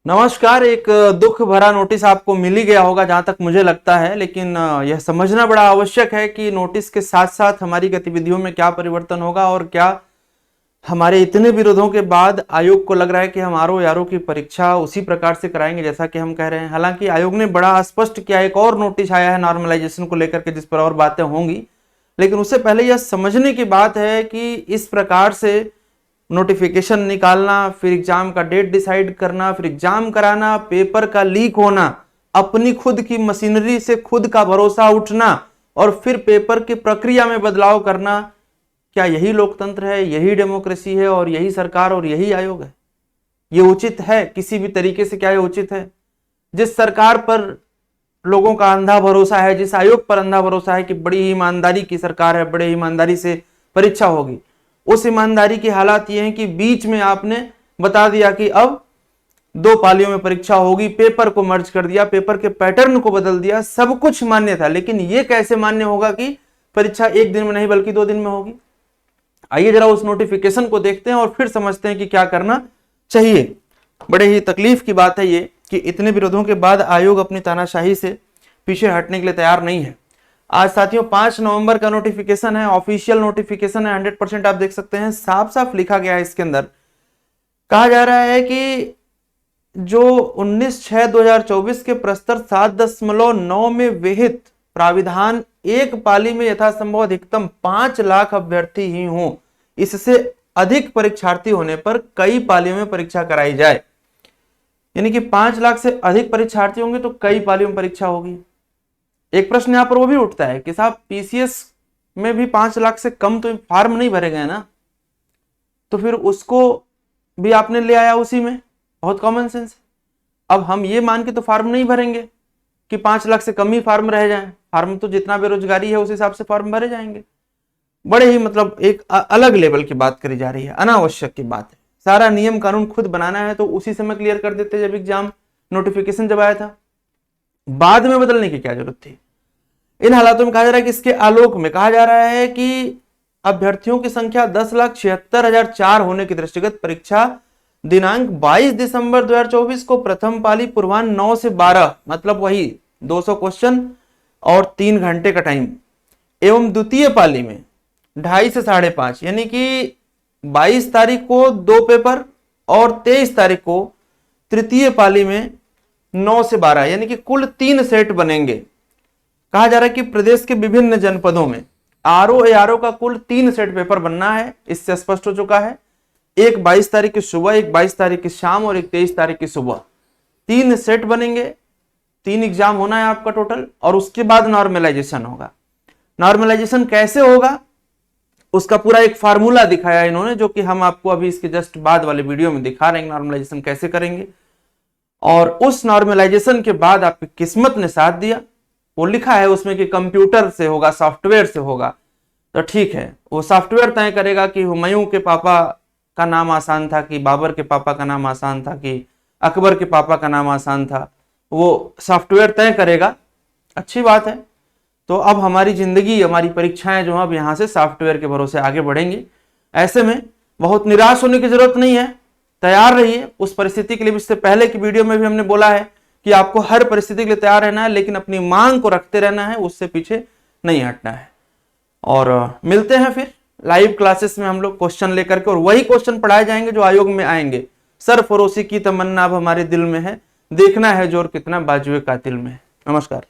नमस्कार। एक दुख भरा नोटिस आपको मिल ही गया होगा जहां तक मुझे लगता है, लेकिन यह समझना बड़ा आवश्यक है कि नोटिस के साथ साथ हमारी गतिविधियों में क्या परिवर्तन होगा और क्या हमारे इतने विरोधों के बाद आयोग को लग रहा है कि हम आरओ की परीक्षा उसी प्रकार से कराएंगे जैसा कि हम कह रहे हैं। हालांकि आयोग ने बड़ा स्पष्ट किया, एक और नोटिस आया है नॉर्मलाइजेशन को लेकर के जिस पर और बातें होंगी, लेकिन उससे पहले यह समझने की बात है कि इस प्रकार से नोटिफिकेशन निकालना, फिर एग्जाम का डेट डिसाइड करना, फिर एग्जाम कराना, पेपर का लीक होना, अपनी खुद की मशीनरी से खुद का भरोसा उठना और फिर पेपर की प्रक्रिया में बदलाव करना, क्या यही लोकतंत्र है, यही डेमोक्रेसी है और यही सरकार और यही आयोग है? ये उचित है किसी भी तरीके से? क्या ये उचित है? जिस सरकार पर लोगों का अंधा भरोसा है, जिस आयोग पर अंधा भरोसा है कि बड़ी ईमानदारी की सरकार है, बड़े ईमानदारी से परीक्षा होगी, उस ईमानदारी की हालात ये हैं कि बीच में आपने बता दिया कि अब 2 पालियों में परीक्षा होगी, पेपर को मर्ज कर दिया, पेपर के पैटर्न को बदल दिया, सब कुछ मान्य था, लेकिन यह कैसे मान्य होगा कि परीक्षा 1 दिन में नहीं बल्कि 2 दिन में होगी? आइए जरा उस नोटिफिकेशन को देखते हैं और फिर समझते हैं कि क्या करना चाहिए। बड़े ही तकलीफ की बात है ये कि इतने विरोधों के बाद आयोग अपनी तानाशाही से पीछे हटने के लिए तैयार नहीं है। आज साथियों 5 नवंबर का नोटिफिकेशन है, ऑफिशियल नोटिफिकेशन है, 100% आप देख सकते हैं, साफ साफ लिखा गया है। इसके अंदर कहा जा रहा है कि जो 19/6/2024 के प्रस्तर 7.9 में विहित प्राविधान एक पाली में यथासंभव अधिकतम 5 लाख अभ्यर्थी ही हों, इससे अधिक परीक्षार्थी होने पर कई पालियों में परीक्षा कराई जाए। यानी कि 5 लाख से अधिक परीक्षार्थी होंगे तो कई पालियों में परीक्षा होगी। एक प्रश्न यहां पर वो भी उठता है कि साहब पीसीएस में भी 5 लाख से कम तो फॉर्म नहीं भरे गए ना, तो फिर उसको भी आपने ले आया उसी में, बहुत कॉमन सेंस। अब हम ये मान के तो फॉर्म नहीं भरेंगे कि 5 लाख से कम ही फॉर्म रह जाएं, फॉर्म तो जितना बेरोजगारी है उस हिसाब से फॉर्म भरे जाएंगे। बड़े ही मतलब एक अलग लेवल की बात करी जा रही है, अनावश्यक की बात है। सारा नियम कानून खुद बनाना है तो उसी समय क्लियर कर देते जब एग्जाम नोटिफिकेशन जब आया था, बाद में बदलने की क्या जरूरत थी? इन हालातों में कहा जा रहा है कि इसके आलोक में कहा जा रहा है कि अभ्यर्थियों की संख्या 10,76,004 होने के दृष्टिगत परीक्षा दिनांक 22 दिसंबर 2024 को प्रथम पाली पूर्वान्ह 9 से 12, मतलब वही 200 क्वेश्चन और 3 घंटे का टाइम, एवं द्वितीय पाली में 2:30 से 5:30, यानी कि 22 तारीख को 2 पेपर और 23 तारीख को तृतीय पाली में 9 से 12, यानी कि कुल 3 सेट बनेंगे। कहा जा रहा है कि प्रदेश के विभिन्न जनपदों में आरओ का कुल 3 सेट पेपर बनना है। इससे स्पष्ट हो चुका है, एक 22 तारीख की सुबह, एक 22 तारीख की शाम और एक 23 तारीख की सुबह, 3 सेट बनेंगे। 3 एग्जाम होना है आपका टोटल, और उसके बाद नॉर्मलाइजेशन होगा। नॉर्मलाइजेशन कैसे होगा उसका पूरा एक फार्मूला दिखाया इन्होंने, जो कि हम आपको अभी इसके जस्ट बाद वाले वीडियो में दिखा रहे हैं नॉर्मलाइजेशन कैसे करेंगे। और उस नॉर्मलाइजेशन के बाद आपकी किस्मत ने साथ दिया, वो लिखा है उसमें कि कंप्यूटर से होगा, सॉफ्टवेयर से होगा, तो ठीक है, वो सॉफ्टवेयर तय करेगा कि हुमायूं के पापा का नाम आसान था कि बाबर के पापा का नाम आसान था कि अकबर के पापा का नाम आसान था, वो सॉफ्टवेयर तय करेगा। अच्छी बात है। तो अब हमारी जिंदगी, हमारी परीक्षाएं जो अब यहां से सॉफ्टवेयर के भरोसे आगे बढ़ेंगी। ऐसे में बहुत निराश होने की जरूरत नहीं है, तैयार रहिए उस परिस्थिति के लिए। इससे पहले की वीडियो में भी हमने बोला है कि आपको हर परिस्थिति के लिए तैयार रहना है, लेकिन अपनी मांग को रखते रहना है, उससे पीछे नहीं हटना है। और मिलते हैं फिर लाइव क्लासेस में हम लोग क्वेश्चन लेकर के, और वही क्वेश्चन पढ़ाए जाएंगे जो आयोग में आएंगे। सरफरोशी की तमन्ना अब हमारे दिल में है, देखना है जोर कितना बाजुए कातिल में है। नमस्कार।